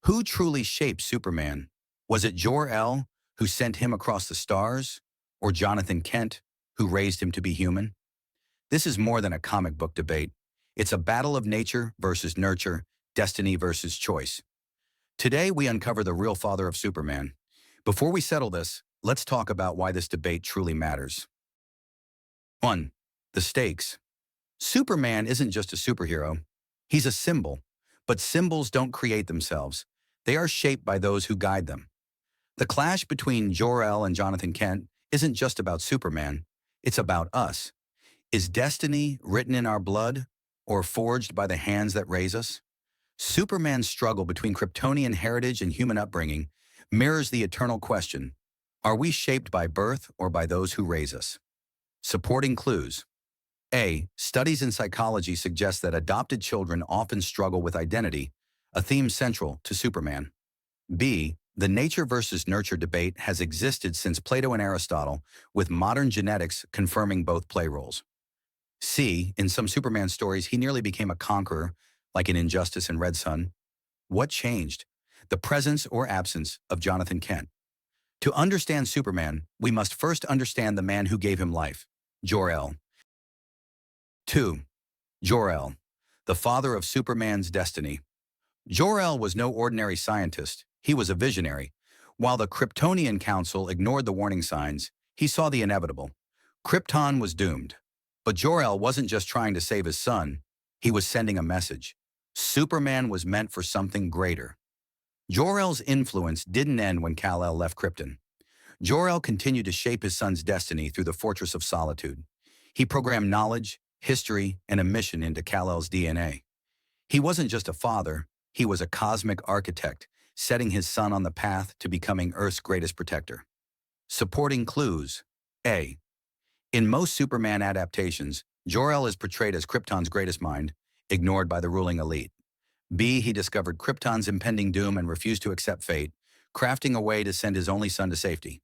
Who truly shaped Superman? Was it Jor-El, who sent him across the stars, or Jonathan Kent, who raised him to be human? This is more than a comic book debate. It's a battle of nature versus nurture, destiny versus choice. Today, we uncover the real father of Superman. Before we settle this, let's talk about why this debate truly matters. 1. The stakes. Superman isn't just a superhero. He's a symbol. But symbols don't create themselves. They are shaped by those who guide them. The clash between Jor-El and Jonathan Kent isn't just about Superman. It's about us. Is destiny written in our blood or forged by the hands that raise us? Superman's struggle between Kryptonian heritage and human upbringing mirrors the eternal question, are we shaped by birth or by those who raise us? Supporting clues. A. Studies in psychology suggest that adopted children often struggle with identity, a theme central to Superman. B. The nature versus nurture debate has existed since Plato and Aristotle, with modern genetics confirming both play roles. C. In some Superman stories, he nearly became a conqueror, like in Injustice and Red Son. What changed? The presence or absence of Jonathan Kent. To understand Superman, we must first understand the man who gave him life, Jor-El. 2. Jor-El, the father of Superman's destiny. Jor-El was no ordinary scientist. He was a visionary. While the Kryptonian Council ignored the warning signs, he saw the inevitable. Krypton was doomed. But Jor-El wasn't just trying to save his son. He was sending a message. Superman was meant for something greater. Jor-El's influence didn't end when Kal-El left Krypton. Jor-El continued to shape his son's destiny through the Fortress of Solitude. He programmed knowledge, history, and a mission into Kal-El's DNA. He wasn't just a father, he was a cosmic architect, setting his son on the path to becoming Earth's greatest protector. Supporting clues. A. In most Superman adaptations, Jor-El is portrayed as Krypton's greatest mind, ignored by the ruling elite. B. He discovered Krypton's impending doom and refused to accept fate, crafting a way to send his only son to safety.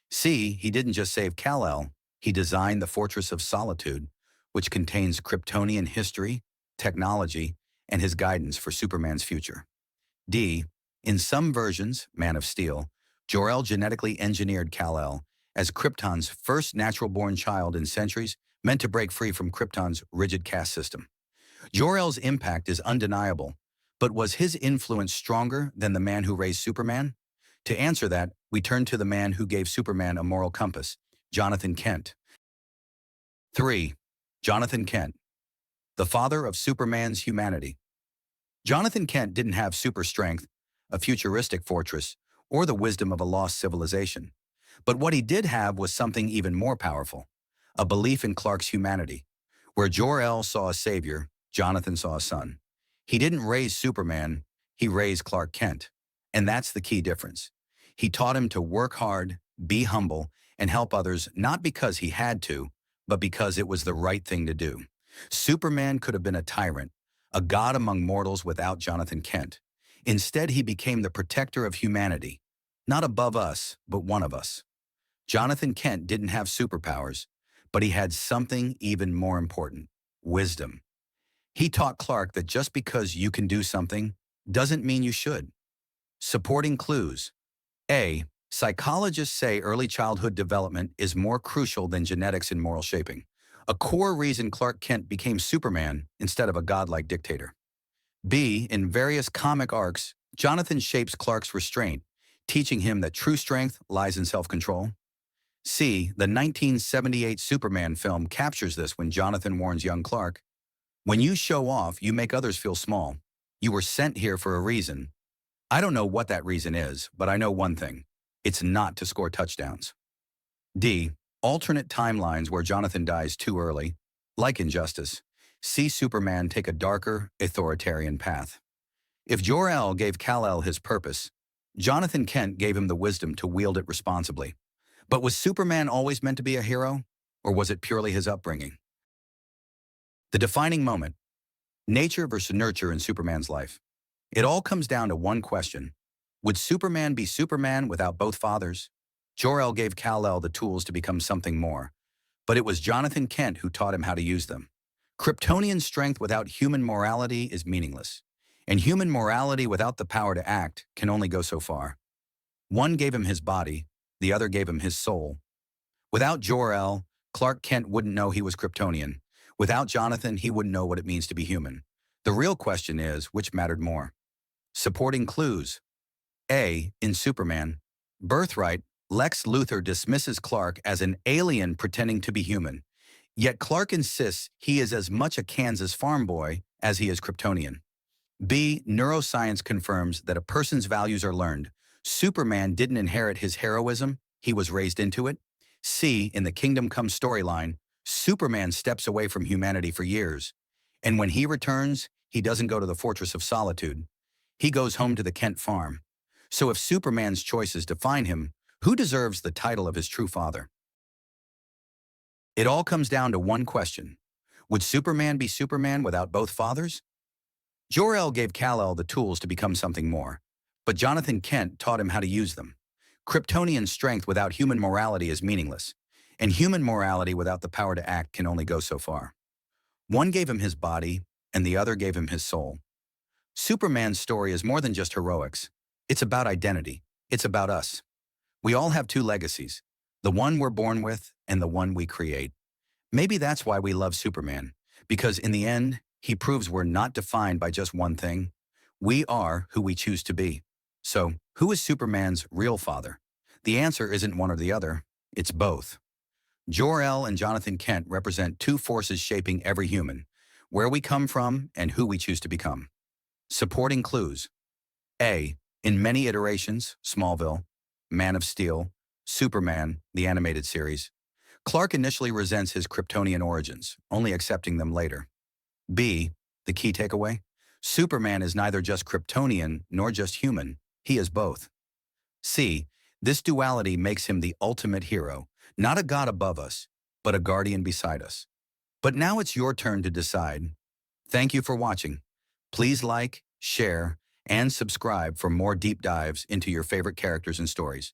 C. He didn't just save Kal-El, he designed the Fortress of Solitude, which contains Kryptonian history, technology, and his guidance for Superman's future. D. In some versions, Man of Steel, Jor-El genetically engineered Kal-El as Krypton's first natural-born child in centuries, meant to break free from Krypton's rigid caste system. Jor-El's impact is undeniable, but was his influence stronger than the man who raised Superman? To answer that, we turn to the man who gave Superman a moral compass, Jonathan Kent. 3. Jonathan Kent, the father of Superman's humanity. Jonathan Kent didn't have super strength, a futuristic fortress, or the wisdom of a lost civilization. But what he did have was something even more powerful, a belief in Clark's humanity. Where Jor-El saw a savior, Jonathan saw a son. He didn't raise Superman, he raised Clark Kent. And that's the key difference. He taught him to work hard, be humble, and help others not because he had to, but because it was the right thing to do. Superman could have been a tyrant, a god among mortals without Jonathan Kent. Instead, he became the protector of humanity, not above us, but one of us. Jonathan Kent didn't have superpowers, but he had something even more important, wisdom. He taught Clark that just because you can do something doesn't mean you should. Supporting clues. A. Psychologists say early childhood development is more crucial than genetics in moral shaping, a core reason Clark Kent became Superman instead of a godlike dictator. B. In various comic arcs, Jonathan shapes Clark's restraint, teaching him that true strength lies in self-control. C. The 1978 Superman film captures this when Jonathan warns young Clark, "When you show off, you make others feel small. You were sent here for a reason. I don't know what that reason is, but I know one thing. It's not to score touchdowns." D. Alternate timelines where Jonathan dies too early, like Injustice, see Superman take a darker, authoritarian path. If Jor-El gave Kal-El his purpose, Jonathan Kent gave him the wisdom to wield it responsibly. But was Superman always meant to be a hero, or was it purely his upbringing? The defining moment, nature versus nurture in Superman's life. It all comes down to one question. Would Superman be Superman without both fathers? Jor-El gave Kal-El the tools to become something more, but it was Jonathan Kent who taught him how to use them. Kryptonian strength without human morality is meaningless. And human morality without the power to act can only go so far. One gave him his body, the other gave him his soul. Without Jor-El, Clark Kent wouldn't know he was Kryptonian. Without Jonathan, he wouldn't know what it means to be human. The real question is, which mattered more? Supporting clues. A. In Superman, Birthright, Lex Luthor dismisses Clark as an alien pretending to be human. Yet Clark insists he is as much a Kansas farm boy as he is Kryptonian. B. Neuroscience confirms that a person's values are learned. Superman didn't inherit his heroism, he was raised into it. C. In the Kingdom Come storyline, Superman steps away from humanity for years. And when he returns, he doesn't go to the Fortress of Solitude. He goes home to the Kent farm. So if Superman's choices define him, who deserves the title of his true father? It all comes down to one question. Would Superman be Superman without both fathers? Jor-El gave Kal-El the tools to become something more, but Jonathan Kent taught him how to use them. Kryptonian strength without human morality is meaningless, and human morality without the power to act can only go so far. One gave him his body, and the other gave him his soul. Superman's story is more than just heroics. It's about identity. It's about us. We all have two legacies, the one we're born with and the one we create. Maybe that's why we love Superman, because in the end, he proves we're not defined by just one thing. We are who we choose to be. So, who is Superman's real father? The answer isn't one or the other, it's both. Jor-El and Jonathan Kent represent two forces shaping every human, where we come from and who we choose to become. Supporting clues. A. In many iterations, Smallville, Man of Steel, Superman, the animated series, Clark initially resents his Kryptonian origins, only accepting them later. B. The key takeaway? Superman is neither just Kryptonian nor just human, he is both. C. This duality makes him the ultimate hero, not a god above us, but a guardian beside us. But now it's your turn to decide. Thank you for watching. Please like, share, and subscribe for more deep dives into your favorite characters and stories.